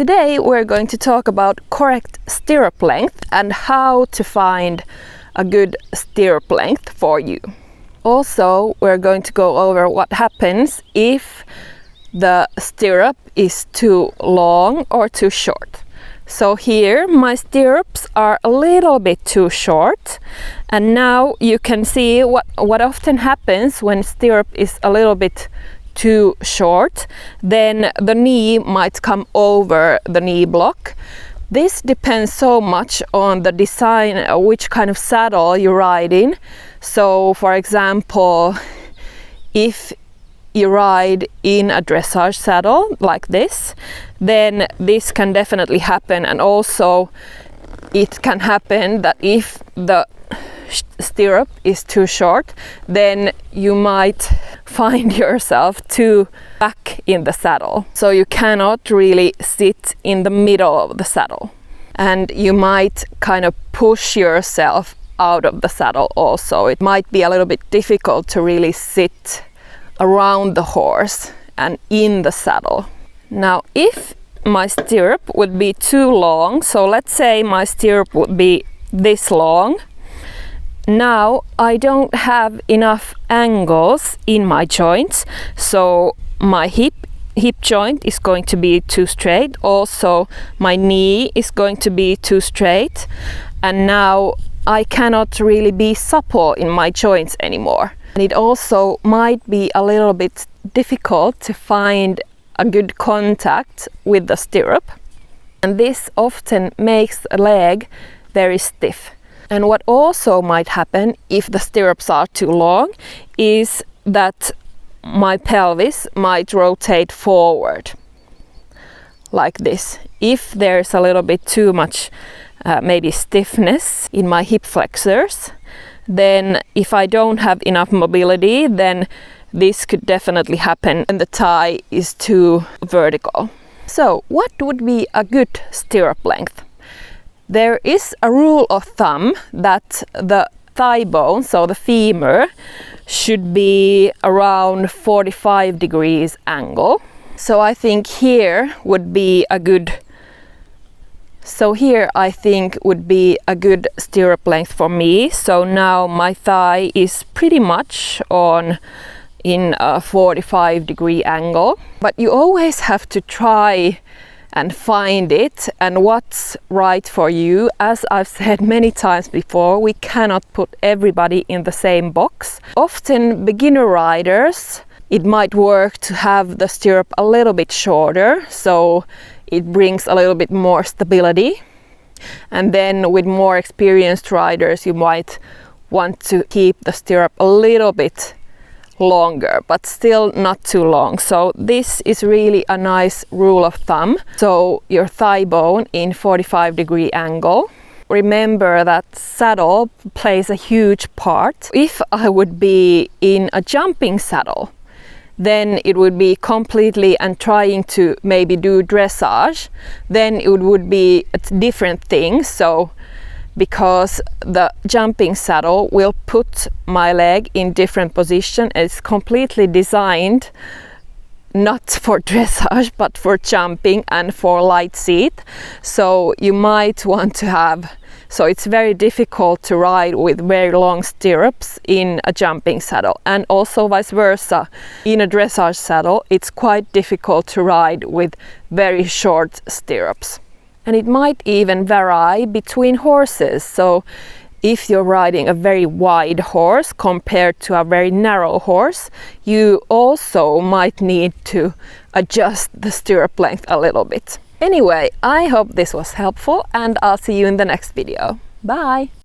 Today we're going to talk about correct stirrup length and how to find a good stirrup length for you. Also, we're going to go over what happens if the stirrup is too long or too short. So here my stirrups are a little bit too short, and now you can see what often happens when stirrup is a little bit too short. Then the knee might come over the knee block. This depends so much on the design, which kind of saddle you ride in. So for example, if you ride in a dressage saddle like this, then this can definitely happen. And also it can happen that if the stirrup is too short, then you might find yourself too back in the saddle. So you cannot really sit in the middle of the saddle. And you might kind of push yourself out of the saddle also. It might be a little bit difficult to really sit around the horse and in the saddle. Now, if my stirrup would be too long, so let's say my stirrup would be this long, now I don't have enough angles in my joints, so my hip joint is going to be too straight, also my knee is going to be too straight, and now I cannot really be supple in my joints anymore. And it also might be a little bit difficult to find a good contact with the stirrup, and this often makes a leg very stiff. And what also might happen if the stirrups are too long is that my pelvis might rotate forward like this. If there's a little bit too much maybe stiffness in my hip flexors, then if I don't have enough mobility, then this could definitely happen and the thigh is too vertical. So what would be a good stirrup length? There is a rule of thumb that the thigh bone, so the femur, should be around 45 degrees angle. So I think here would be a good stirrup length for me. So now my thigh is pretty much in a 45 degree angle. But you always have to try and find it and what's right for you. As I've said many times before, we cannot put everybody in the same box. Often beginner riders, it might work to have the stirrup a little bit shorter, so it brings a little bit more stability. And then with more experienced riders, you might want to keep the stirrup a little bit longer, but still not too long. So this is really a nice rule of thumb. So your thigh bone in 45 degree angle. Remember that saddle plays a huge part. If I would be in a jumping saddle, then it would be completely, and trying to maybe do dressage, then it would be a different thing. So because the jumping saddle will put my leg in different position. It's completely designed not for dressage but for jumping and for light seat. So you might want to have, so it's very difficult to ride with very long stirrups in a jumping saddle, and also vice versa. In a dressage saddle, it's quite difficult to ride with very short stirrups. And it might even vary between horses. So if you're riding a very wide horse compared to a very narrow horse, you also might need to adjust the stirrup length a little bit. Anyway, I hope this was helpful, and I'll see you in the next video. Bye!